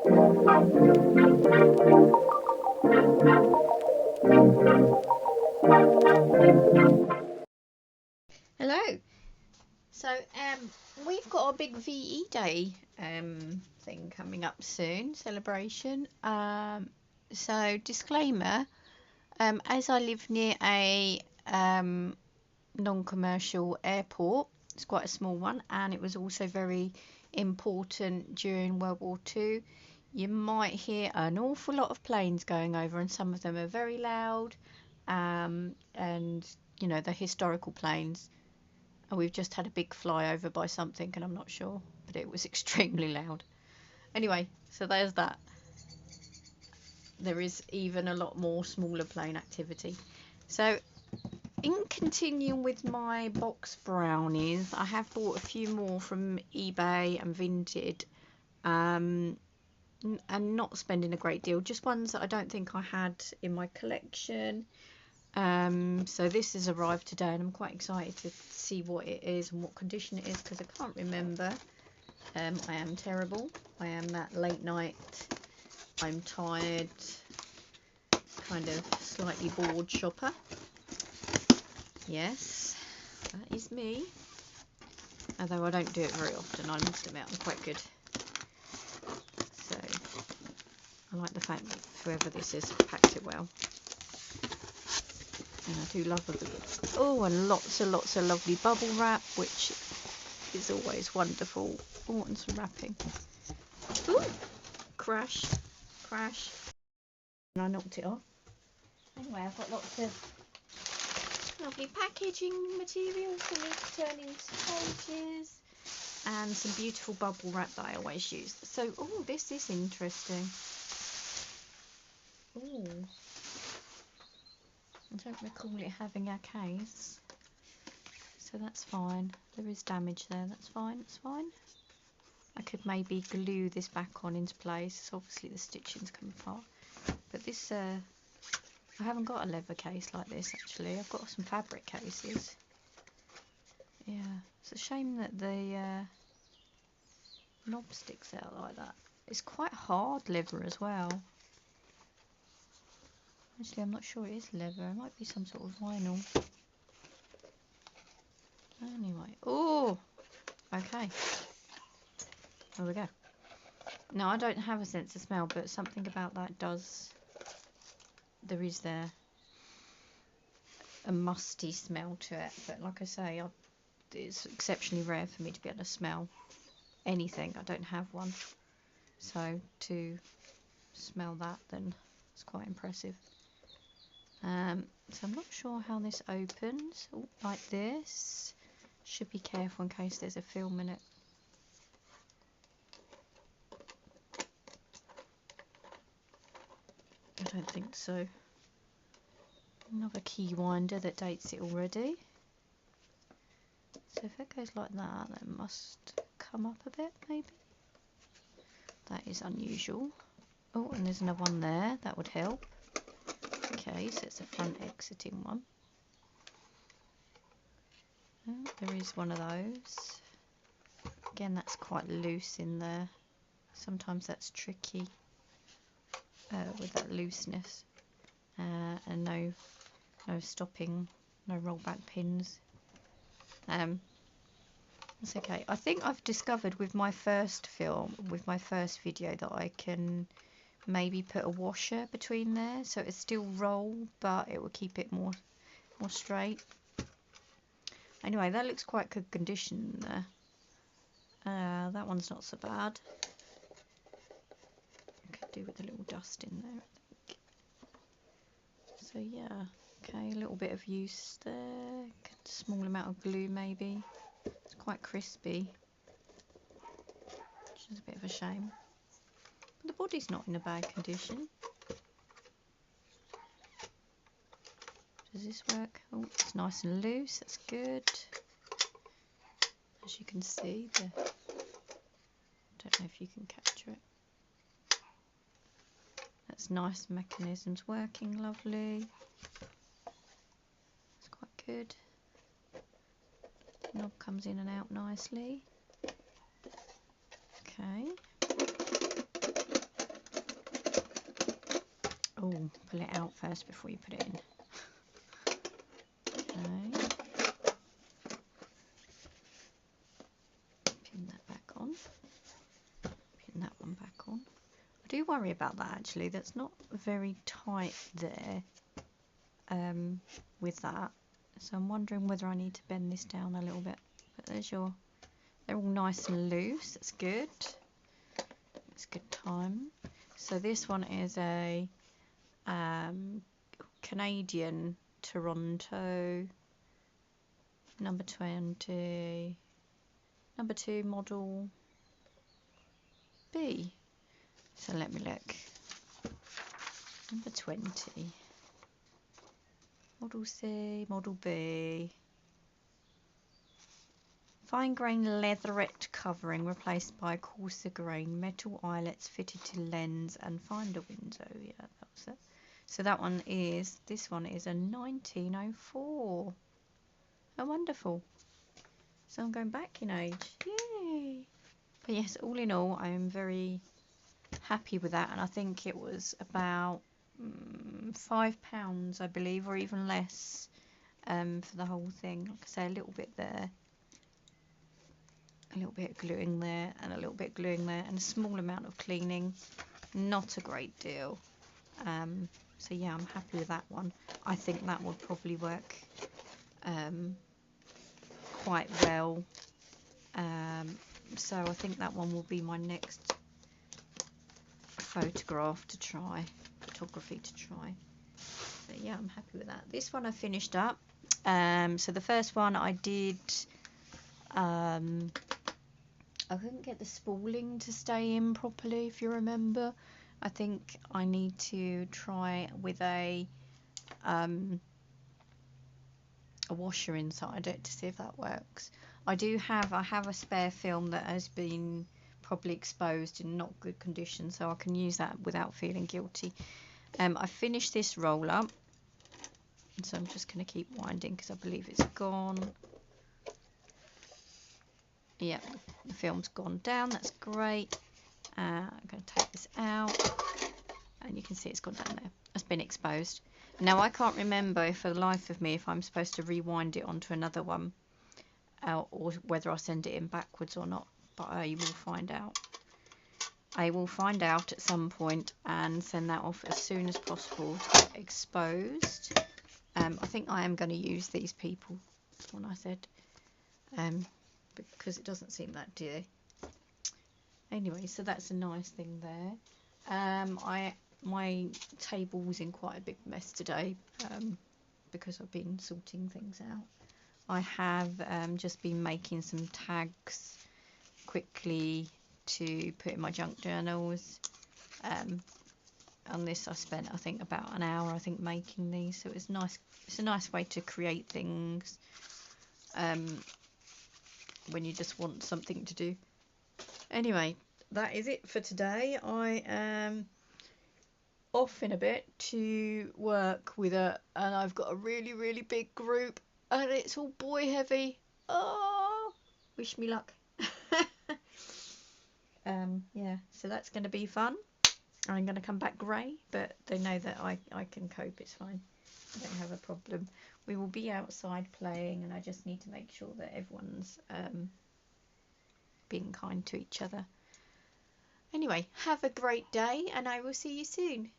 Hello. So we've got a big VE Day thing coming up soon, celebration. So disclaimer, as I live near a non-commercial airport, it's quite a small one, and it was also very important during World War II. You might hear an awful lot of planes going over, and some of them are very loud, and you know, the historical planes. And we've just had a big flyover by something, and I'm not sure, but it was extremely loud. Anyway, so there's that. There is even a lot more smaller plane activity. So in continuing with my box brownies, I have bought a few more from eBay and Vinted, and not spending a great deal, just ones that I don't think I had in my collection. So this has arrived today, and I'm quite excited to see what it is and what condition it is, because I can't remember. I am terrible. I am that late night, I'm tired, kind of slightly bored shopper. Yes, that is me. Although I don't do it very often, I must admit, I'm quite good. So I like the fact that whoever this is packed it well. And I do love a good, oh, and lots and lots of lovely bubble wrap, which is always wonderful. Oh, and some wrapping. Ooh, crash, and I knocked it off. Anyway, I've got lots of lovely packaging materials for me to turn into pages, and some beautiful bubble wrap that I always use. So, oh, this is interesting. Oh, I don't recall it having a case, so that's fine. There is damage there, that's fine, it's fine. I could maybe glue this back on into place. Obviously the stitching's come apart. But this, I haven't got a leather case like this actually. I've got some fabric cases. Yeah, it's a shame that the knob sticks out like that. It's quite hard leather as well. Actually, I'm not sure it is leather. It might be some sort of vinyl. Anyway, oh, okay. There we go. Now, I don't have a sense of smell, but something about that does. There is a musty smell to it. But like I say, it's exceptionally rare for me to be able to smell anything. I don't have one. So to smell that, then it's quite impressive. So I'm not sure how this opens. Oh, like this. Should be careful in case there's a film in it. I don't think so. Another key winder that dates it already. So if it goes like that, it must come up a bit, maybe. That is unusual. Oh, and there's another one there. That would help. Okay, so it's a front exiting one. Oh, there is one of those. Again, that's quite loose in there. Sometimes that's tricky with that looseness. And no stopping, no rollback pins. It's okay. I think I've discovered with my first video, that I can maybe put a washer between there, so it's still roll, but it will keep it more straight. Anyway, that looks quite good condition there. That one's not so bad. I could do with a little dust in there, I think. So yeah, okay, a little bit of use there. Small amount of glue maybe. It's quite crispy, which is a bit of a shame. But the body's not in a bad condition. Does this work? Oh, it's nice and loose, that's good. As you can see, I don't know if you can capture it. That's nice, mechanisms working lovely. It's quite good. Knob comes in and out nicely. Okay. Oh, pull it out first before you put it in. Okay. Pin that back on. Pin that one back on. I do worry about that actually. That's not very tight there with that. So I'm wondering whether I need to bend this down a little bit. But there's your, they're all nice and loose. That's good. It's good time. So this one is a Canadian Toronto number 20, number 2 model B. So let me look. Number 20. Model C, Model B. Fine grain leatherette covering replaced by coarser grain metal eyelets fitted to lens and finder window. Yeah, that was it. So that one is, this one is a 1904. Oh, wonderful. So I'm going back in age. Yay! But yes, all in all, I am very happy with that, and I think it was about £5, I believe, or even less for the whole thing. Like I say, a little bit there, a little bit of gluing there, and a little bit of gluing there, and a small amount of cleaning. Not a great deal. So yeah, I'm happy with that one. I think that would probably work quite well. So I think that one will be my next photography to try. So yeah, I'm happy with that. This one I finished up. So the first one I did, I couldn't get the spooling to stay in properly, if you remember. I think I need to try with a washer inside it to see if that works. I have a spare film that has been probably exposed in not good condition, so I can use that without feeling guilty. I finished this roll up, so I'm just going to keep winding because I believe it's gone. Yeah, the film's gone down. That's great. I'm going to take this out, and you can see it's gone down there. It's been exposed. Now I can't remember for the life of me if I'm supposed to rewind it onto another one, or whether I send it in backwards or not, but I will find out. I will find out at some point and send that off as soon as possible to get exposed. I think I am going to use these people, that's what I said, because it doesn't seem that dear. Anyway, so that's a nice thing there. My table was in quite a big mess today because I've been sorting things out. I have just been making some tags quickly to put in my junk journals. On this I spent, I think, about an hour making these, so it's nice. It's a nice way to create things when you just want something to do. Anyway, that is it for today. I am off in a bit to work with and I've got a really big group, and it's all boy heavy. Oh, wish me luck. Yeah, so that's going to be fun. I'm going to come back grey, but they know that I can cope. It's fine. I don't have a problem. We will be outside playing, and I just need to make sure that everyone's being kind to each other. Anyway, have a great day, and I will see you soon.